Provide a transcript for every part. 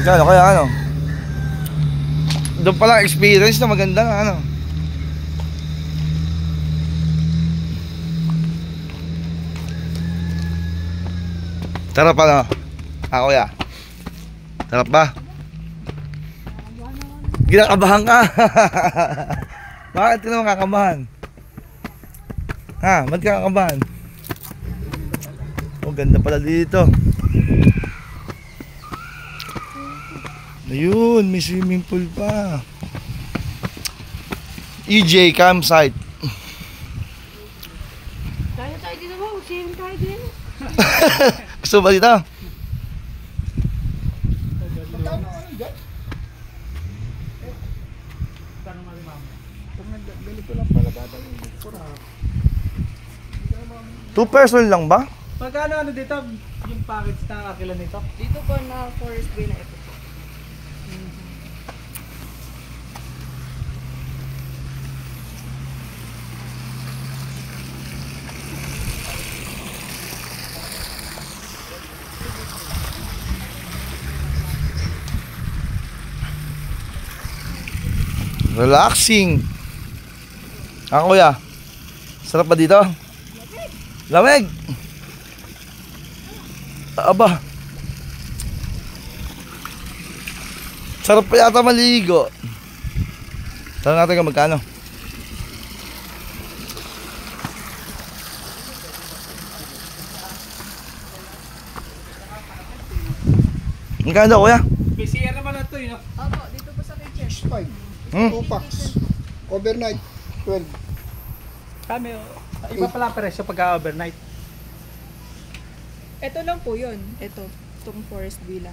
Kaya ano? Doon palang experience na maganda ano. Sarap ano? Kuya. Sarap ba? Ginakabahan ka. Bakit ka naman kakabahan? Ba't ka kakabahan? Oh, ganda pala dito. Ayun, may swimming pool pa. EJ campsite. Kaya tayo dito ba? Swimming tayo din. Gusto ba dito? Two person lang ba? Magkano ano dito? Yung package na kakilan nito? Dito po na Forest Bay na ito po. Relaxing. Kuya. Sarap ba dito? Lamig. Aba. Sarap pa yata maligo. Tanong natin kung magkano. Magkano daw, kuya? PCR naman na ito yun. Opo, dito po sa kitchen. 5. 2 packs. Overnight, 12. Kami, iba pala ang presyo pagka overnight. Ito lang po yun. Ito, itong Forest Villa.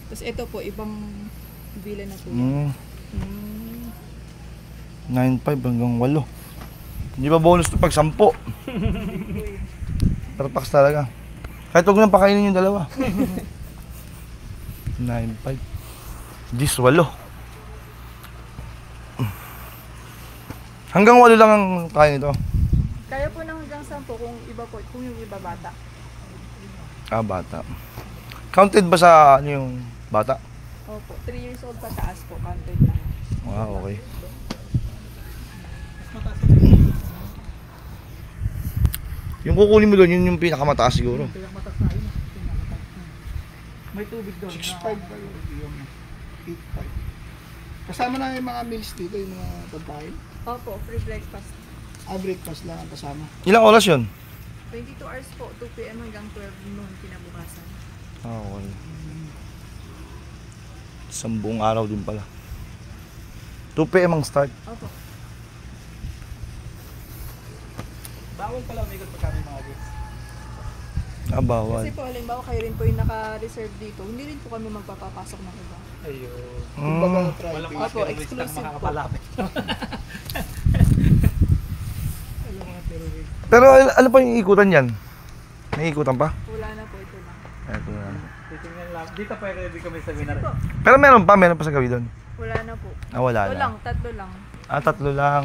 Tapos ito po, ibang villa na po yan. 9.5 hanggang 8. Hindi ba bonus to pag 10? Tarpax talaga. Kahit huwag nang pakainin yung dalawa. 9.5. This 8. Hanggang 8 lang ang kain ito. Kaya po nang hanggang 10 kung iba po, kung yung iba bata. Bata. Counted ba sa ano yung bata? Opo, 3 years old pataas po, counted na. Okay. Yung kukunin mo doon, yun yung pinakamataas siguro. May tubig doon. 6.5 ba yung 8.5. Kasama na yung mga meals dito, yung mga pagkain. Opo, free breakfast. Breakfast lang ang kasama. Ilang oras yun? 22 hours po, 2 p.m. hanggang 12 noon kinabukasan. Okay. Isang buong araw din pala. 2 PM ang start. Opo. Bawal pala umikot pagka may mga guests. Bawal. Kasi po, halimbawa kayo rin po yung naka-reserve dito, hindi rin po kami magpapapasok ng iba. Ayun. Kumbaga Walang private. mga Opo, terrorist lang exclusive po. makakapalapit. Pero ano pa yung ikutan yan? May ikutan pa? Wala na po, ito lang. Ito na. Titingnan lang. Dito pwede din kami sa winner. Po, Pero meron pa sa gabi doon. wala na po. Wala Ito na. lang, 3 lang. 3 lang.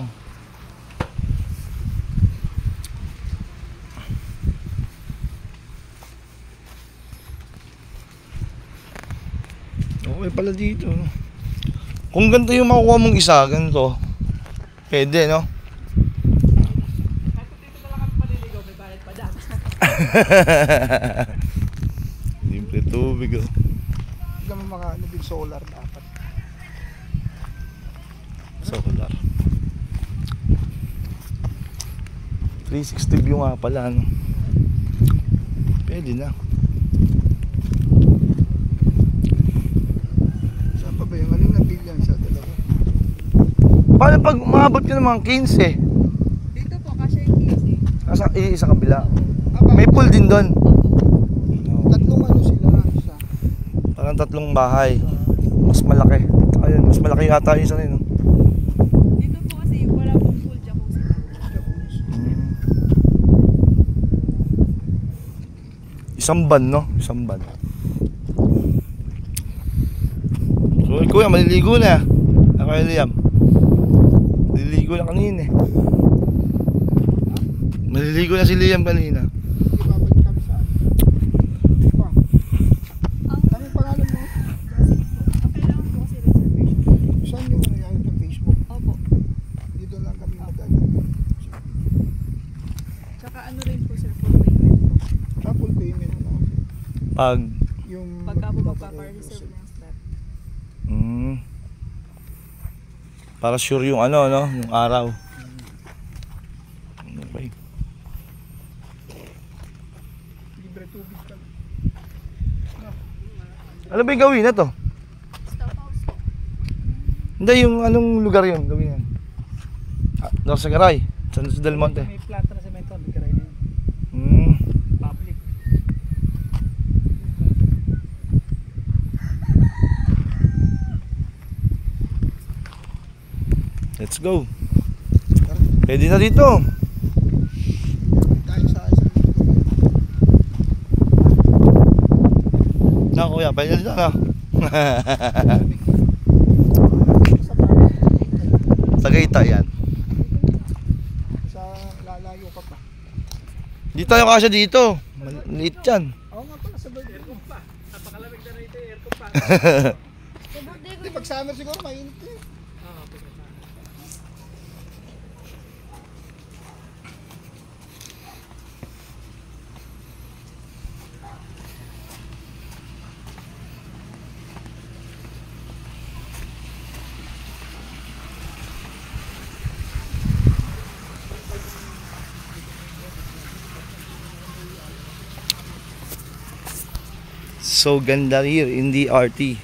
Okay pala dito. Kung ganito yung makukuha mong isa, ganito. Pwede, no? Dito na lang kami maliligaw, may bayad pa dyan. Libre tubig, oh. Hanggang mga ano din, solar dapat. Solar. 360 view nga pala, ano. Pwede na. Saan pa ba yung aling nabilyan sa dalawa? Paano pag umabot ka ng mga 15? Dito po, kasya yung case eh. Isa kabila. May pool din doon. Tatlong ano sila, isa. Parang 3 bahay. Mas malaki. Ayun, mas malaki yata yung isa rin, no? Dito po kasi wala pong pool, jacuzzi lang. Isang ban, no? Isang ban. So, kuya, maliligo na. Ako yung Liam. Maliligo na kanina eh. Maliligo na si Liam kanina. Ibabalik kami sa ano. Pa. Anong pangalan mo? Pag Yung Pagka po magpapareserve. magpapareserve ng slot. para sure yung ano, no? Yung araw. Okay. Libre tubig ka. Ano ba yung gawin na to? Hindi, yung anong lugar yun gawin yan? Doon sa Garay, San Jose del Monte. May planta na semento, may karay na yun. Hmm. Public. Let's go. Pwede na dito. Dahil sa isang Na kuya, pwede na dito na. Tagaytay yan. sa lalayo ka pa. Dito tayo kasya dito. Maliit yan. Oo nga pala sa birthday. Aircon pa. Napakalamig na rito, aircon pa. Hindi, pag summer siguro mainit eh. So ganda here in the RT.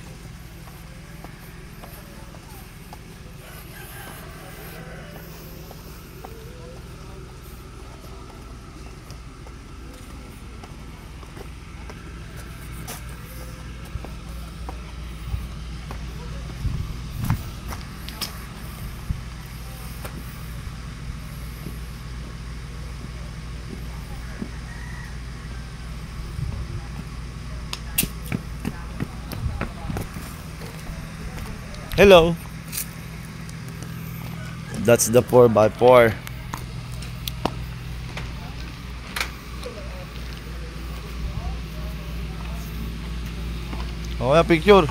Hello. That's the 4x4. Oh, yeah, picture.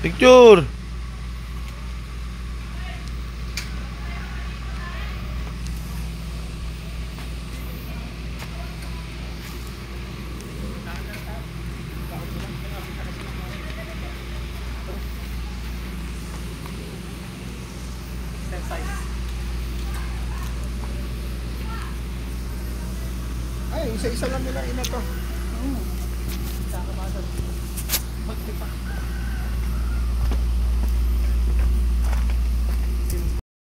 Picture. Ay, isa-isa lang nila ina to.